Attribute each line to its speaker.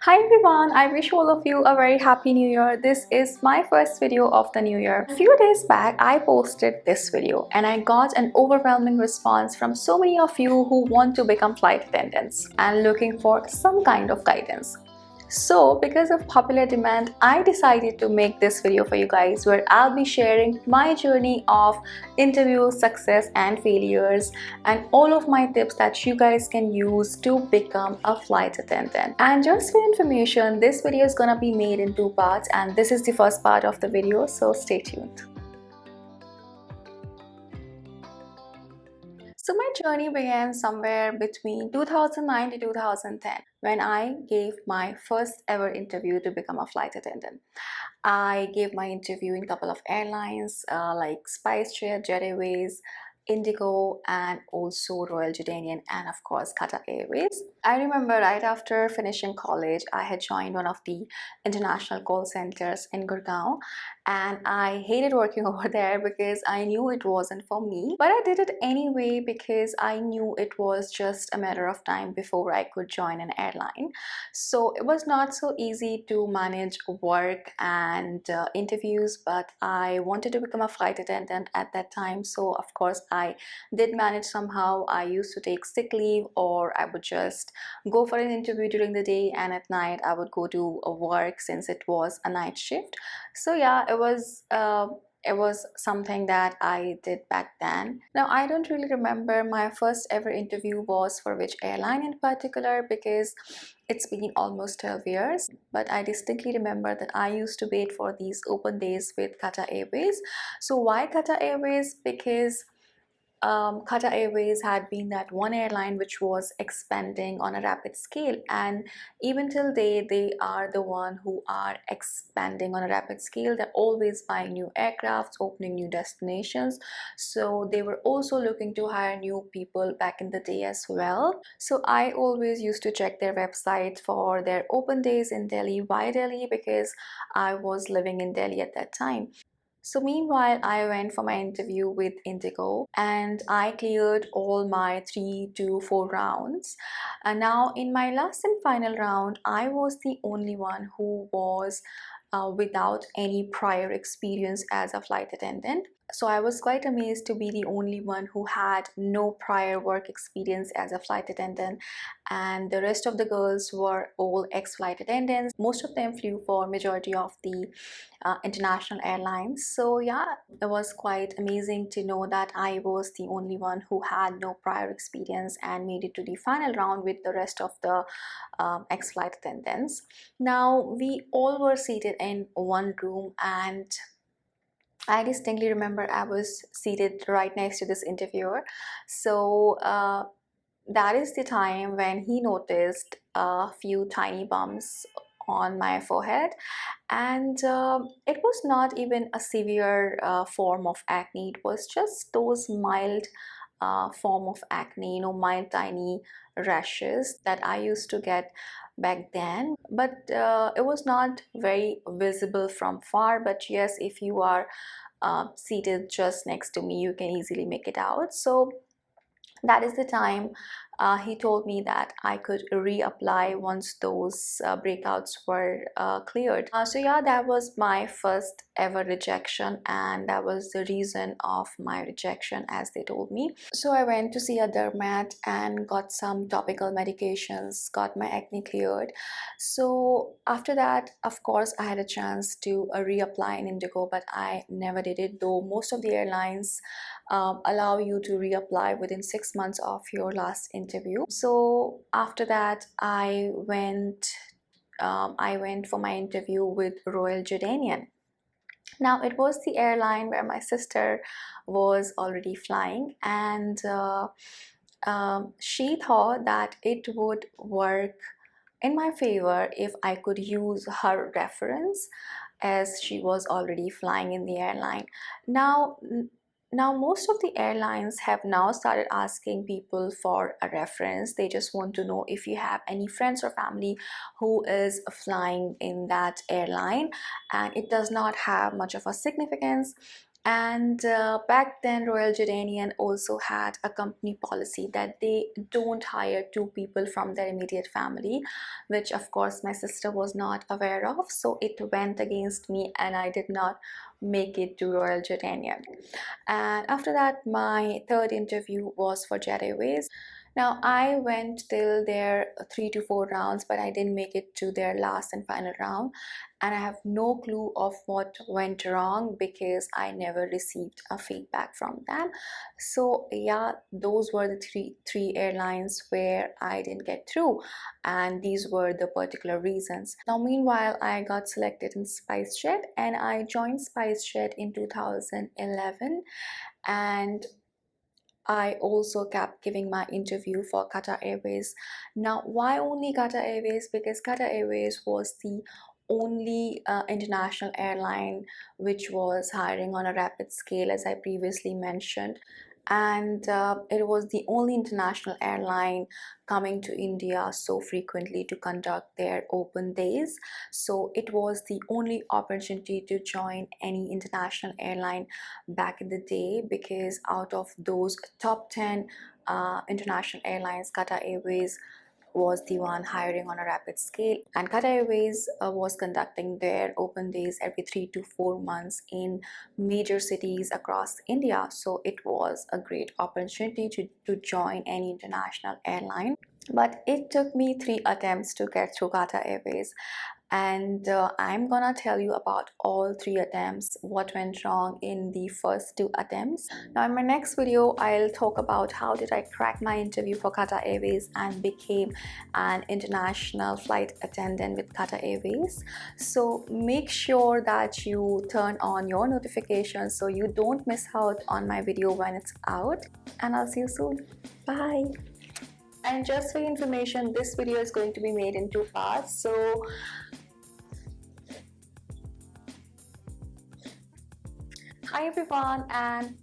Speaker 1: Hi everyone, I wish all of you a very happy new year. This is my first video of the new year. A few days back I posted this video and I got an overwhelming response from so many of you who want to become flight attendants and looking for some kind of guidance. So because of popular demand, I decided to make this video for you guys where I'll be sharing my journey of interview success and failures and all of my tips that you guys can use to become a flight attendant. And just for information, this video is gonna be made in two parts and this is the first part of the video, so stay tuned. So my journey began somewhere between 2009 to 2010 when I gave my first ever interview to become a flight attendant. I gave my interview in a couple of airlines like SpiceJet, Jet Airways, Indigo, and also Royal Jordanian, and of course Qatar Airways. I remember right after finishing college, I had joined one of the international call centers in Gurgaon, and I hated working over there because I knew it wasn't for me. But I did it anyway because I knew it was just a matter of time before I could join an airline. So it was not so easy to manage work and interviews, but I wanted to become a flight attendant at that time. So of course I did manage somehow. I used to take sick leave, or I would just go for an interview during the day, and at night I would go to work since it was a night shift. So yeah, it was something that I did back then. Now I don't really remember my first ever interview was for which airline in particular because it's been almost 12 years, but I distinctly remember that I used to wait for these open days with Qatar Airways. So why Qatar Airways? Because Qatar Airways had been that one airline which was expanding on a rapid scale, and even till date they are the one who are expanding on a rapid scale. They're always buying new aircrafts, opening new destinations, so they were also looking to hire new people back in the day as well. So I always used to check their website for their open days in Delhi. Why Delhi? Because I was living in Delhi at that time. So meanwhile, I went for my interview with Indigo and I cleared all my 3 to 4 rounds. And now in my last and final round, I was the only one who was without any prior experience as a flight attendant. So I was quite amazed to be the only one who had no prior work experience as a flight attendant, and the rest of the girls were all ex-flight attendants. Most of them flew for majority of the international airlines. So yeah, it was quite amazing to know that I was the only one who had no prior experience and made it to the final round with the rest of the ex-flight attendants. Now we all were seated in one room, and I distinctly remember I was seated right next to this interviewer. So that is the time when he noticed a few tiny bumps on my forehead, and it was not even a severe form of acne. It was just those mild form of acne, mild tiny rashes that I used to get back then, but it was not very visible from far. But yes, if you are seated just next to me, you can easily make it out. So that is the time he told me that I could reapply once those breakouts were cleared. So yeah, that was my first ever rejection, and that was the reason of my rejection, as they told me. So I went to see a dermat and got some topical medications, got my acne cleared. So after that, of course, I had a chance to reapply in Indigo, but I never did it, though most of the airlines allow you to reapply within 6 months of your last interview. So after that, I went for my interview with Royal Jordanian. Now it was the airline where my sister was already flying, and she thought that it would work in my favor if I could use her reference, as she was already flying in the airline. Now most of the airlines have now started asking people for a reference. They just want to know if you have any friends or family who is flying in that airline, and it does not have much of a significance. And back then, Royal Jordanian also had a company policy that they don't hire two people from their immediate family, which of course my sister was not aware of. So it went against me and I did not make it to Royal Jordanian. And after that, my third interview was for Jet Airways. Now I went till their 3 to 4 rounds, but I didn't make it to their last and final round, and I have no clue of what went wrong because I never received a feedback from them. So yeah, those were the three airlines where I didn't get through, and these were the particular reasons. Now meanwhile, I got selected in SpiceJet, and I joined SpiceJet in 2011, and I also kept giving my interview for Qatar Airways. Now, why only Qatar Airways? Because Qatar Airways was the only international airline which was hiring on a rapid scale, as I previously mentioned. And it was the only international airline coming to India so frequently to conduct their open days. So it was the only opportunity to join any international airline back in the day, because out of those top 10 international airlines, Qatar Airways was the one hiring on a rapid scale, and Qatar Airways was conducting their open days every 3 to 4 months in major cities across India. So it was a great opportunity to join any international airline. But it took me 3 attempts to get through Qatar Airways, and I'm gonna tell you about all 3 attempts, what went wrong in the first 2 attempts. Now in my next video, I'll talk about how did I crack my interview for Qatar Airways and became an international flight attendant with Qatar Airways. So make sure that you turn on your notifications so you don't miss out on my video when it's out, and I'll see you soon. Bye. And just for your information, this video is going to be made in 2 parts. So hi everyone, and